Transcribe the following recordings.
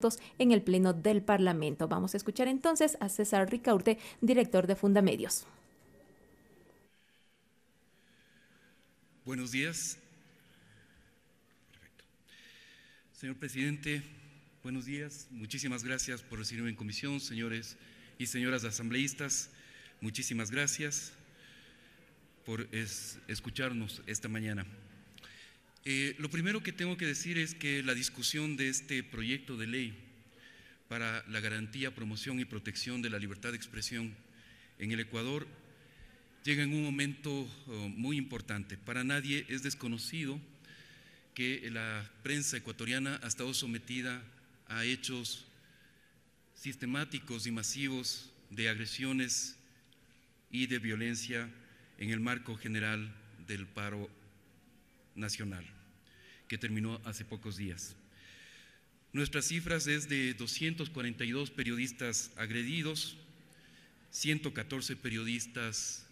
proyectos en el Pleno del Parlamento. Vamos a escuchar entonces a César Ricaurte, director de Fundamedios. Buenos días. Perfecto. Señor presidente, buenos días. Muchísimas gracias por recibirme en comisión, señores y señoras asambleístas. Muchísimas gracias por escucharnos esta mañana. Lo primero que tengo que decir es que la discusión de este proyecto de ley para la garantía, promoción y protección de la libertad de expresión en el Ecuador llega en un momento muy importante. Para nadie es desconocido que la prensa ecuatoriana ha estado sometida a hechos sistemáticos y masivos de agresiones y de violencia en el marco general del paro nacional, que terminó hace pocos días. Nuestras cifras es de 242 periodistas agredidos, 114 periodistas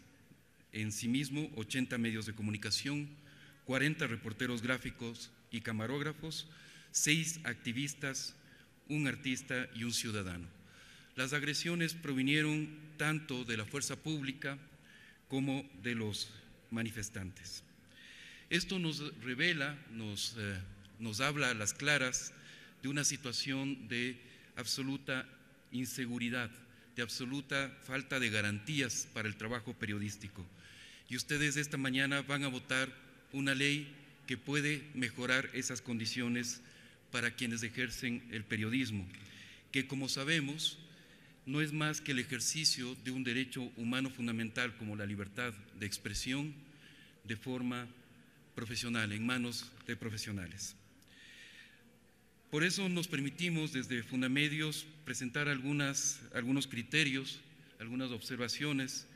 en sí mismo, 80 medios de comunicación, 40 reporteros gráficos y camarógrafos, 6 activistas, un artista y un ciudadano. Las agresiones provinieron tanto de la fuerza pública como de los manifestantes. Esto nos revela, nos habla a las claras de una situación de absoluta inseguridad, de absoluta falta de garantías para el trabajo periodístico. Y ustedes esta mañana van a votar una ley que puede mejorar esas condiciones para quienes ejercen el periodismo, que como sabemos no es más que el ejercicio de un derecho humano fundamental como la libertad de expresión de forma profesional, en manos de profesionales. Por eso nos permitimos desde Fundamedios presentar algunos criterios, algunas observaciones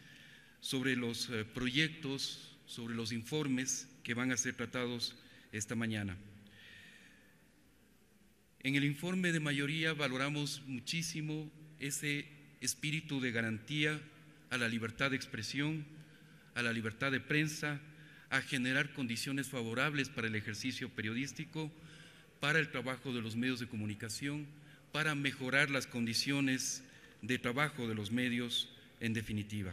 sobre los proyectos, sobre los informes que van a ser tratados esta mañana. En el informe de mayoría valoramos muchísimo ese espíritu de garantía a la libertad de expresión, a la libertad de prensa, a generar condiciones favorables para el ejercicio periodístico, para el trabajo de los medios de comunicación, para mejorar las condiciones de trabajo de los medios en definitiva.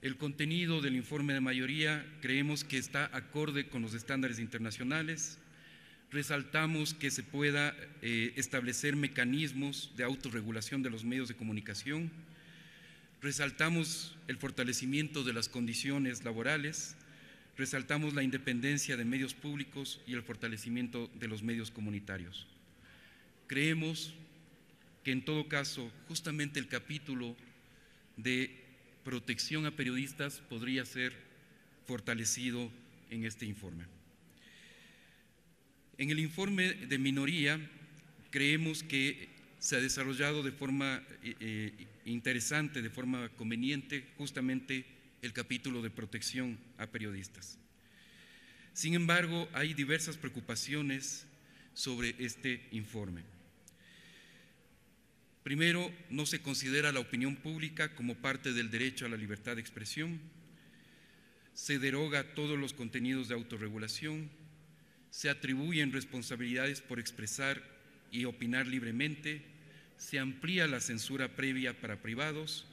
El contenido del informe de mayoría creemos que está acorde con los estándares internacionales. Resaltamos que se pueda establecer mecanismos de autorregulación de los medios de comunicación. Resaltamos el fortalecimiento de las condiciones laborales. Resaltamos la independencia de medios públicos y el fortalecimiento de los medios comunitarios. Creemos que en todo caso, justamente el capítulo de protección a periodistas podría ser fortalecido en este informe. En el informe de minoría creemos que se ha desarrollado de forma interesante, de forma conveniente, justamente el capítulo de protección a periodistas. Sin embargo, hay diversas preocupaciones sobre este informe. Primero, no se considera la opinión pública como parte del derecho a la libertad de expresión, se deroga todos los contenidos de autorregulación, se atribuyen responsabilidades por expresar y opinar libremente, se amplía la censura previa para privados,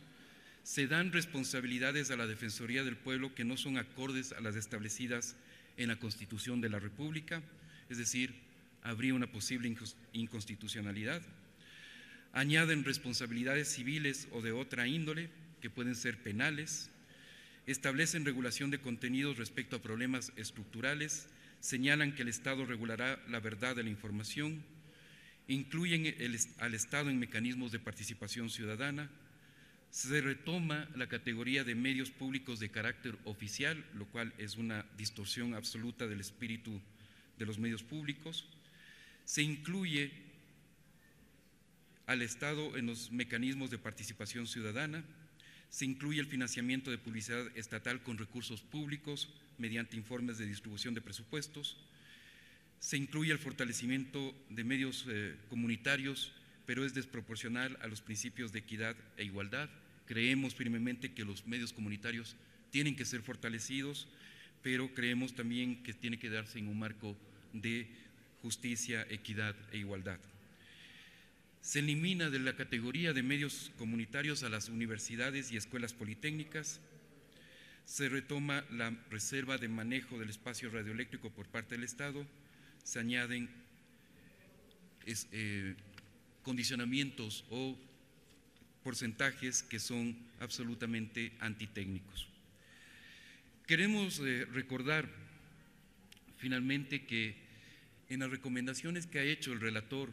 se dan responsabilidades a la Defensoría del Pueblo que no son acordes a las establecidas en la Constitución de la República, es decir, habría una posible inconstitucionalidad. Añaden responsabilidades civiles o de otra índole que pueden ser penales, establecen regulación de contenidos respecto a problemas estructurales, señalan que el Estado regulará la verdad de la información, incluyen al Estado en mecanismos de participación ciudadana, se retoma la categoría de medios públicos de carácter oficial, lo cual es una distorsión absoluta del espíritu de los medios públicos, se incluye al Estado en los mecanismos de participación ciudadana, se incluye el financiamiento de publicidad estatal con recursos públicos mediante informes de distribución de presupuestos, se incluye el fortalecimiento de medios comunitarios, pero es desproporcional a los principios de equidad e igualdad. Creemos firmemente que los medios comunitarios tienen que ser fortalecidos, pero creemos también que tiene que darse en un marco de justicia, equidad e igualdad. Se elimina de la categoría de medios comunitarios a las universidades y escuelas politécnicas. Se retoma la reserva de manejo del espacio radioeléctrico por parte del Estado. Se añaden condicionamientos o porcentajes que son absolutamente antitécnicos. Queremos recordar finalmente que en las recomendaciones que ha hecho el relator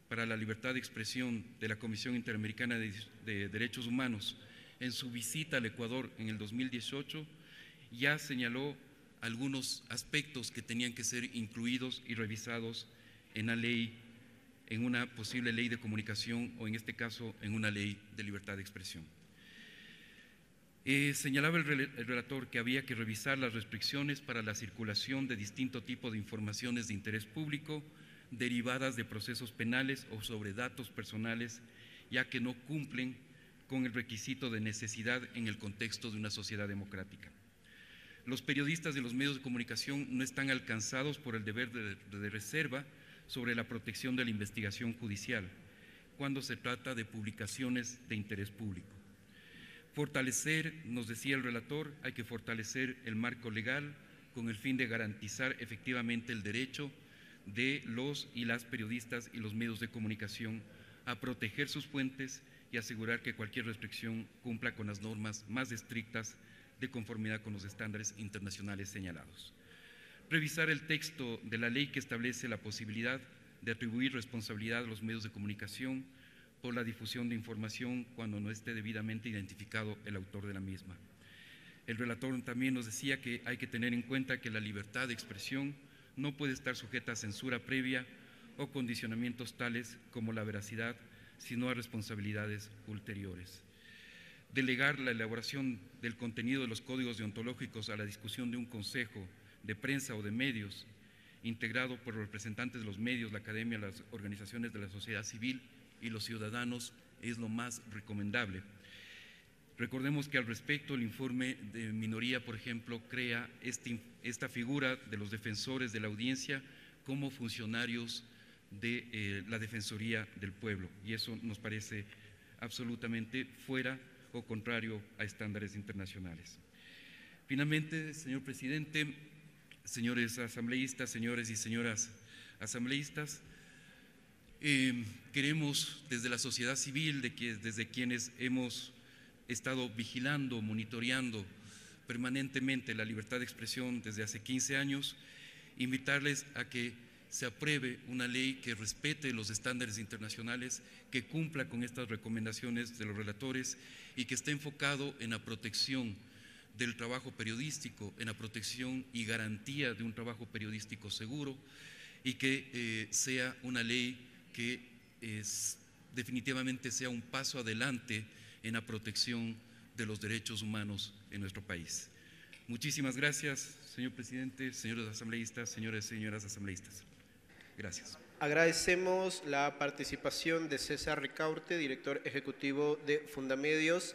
para la libertad de expresión de la Comisión Interamericana de Derechos Humanos en su visita al Ecuador en el 2018, ya señaló algunos aspectos que tenían que ser incluidos y revisados en la ley, en una posible ley de comunicación o en este caso en una ley de libertad de expresión. Señalaba el relator que había que revisar las restricciones para la circulación de distinto tipo de informaciones de interés público derivadas de procesos penales o sobre datos personales, ya que no cumplen con el requisito de necesidad en el contexto de una sociedad democrática. Los periodistas de los medios de comunicación no están alcanzados por el deber de reserva sobre la protección de la investigación judicial cuando se trata de publicaciones de interés público. Fortalecer, nos decía el relator, hay que fortalecer el marco legal con el fin de garantizar efectivamente el derecho de los y las periodistas y los medios de comunicación a proteger sus fuentes y asegurar que cualquier restricción cumpla con las normas más estrictas de conformidad con los estándares internacionales señalados. Revisar el texto de la ley que establece la posibilidad de atribuir responsabilidad a los medios de comunicación por la difusión de información cuando no esté debidamente identificado el autor de la misma. El relator también nos decía que hay que tener en cuenta que la libertad de expresión no puede estar sujeta a censura previa o condicionamientos tales como la veracidad, sino a responsabilidades ulteriores. Delegar la elaboración del contenido de los códigos deontológicos a la discusión de un consejo de prensa o de medios, integrado por los representantes de los medios, la academia, las organizaciones de la sociedad civil y los ciudadanos, es lo más recomendable. Recordemos que al respecto el informe de minoría, por ejemplo, crea esta figura de los defensores de la audiencia como funcionarios de la Defensoría del Pueblo, y eso nos parece absolutamente fuera o contrario a estándares internacionales. Finalmente, señor presidente, señores asambleístas, señores y señoras asambleístas, queremos desde la sociedad civil, desde quienes hemos estado vigilando, monitoreando permanentemente la libertad de expresión desde hace 15 años, invitarles a que se apruebe una ley que respete los estándares internacionales, que cumpla con estas recomendaciones de los relatores y que esté enfocado en la protección del trabajo periodístico, en la protección y garantía de un trabajo periodístico seguro, y que sea una ley que definitivamente sea un paso adelante en la protección de los derechos humanos en nuestro país. Muchísimas gracias, señor presidente, señores asambleístas, señores y señoras asambleístas. Gracias. Agradecemos la participación de César Ricaurte, director ejecutivo de Fundamedios.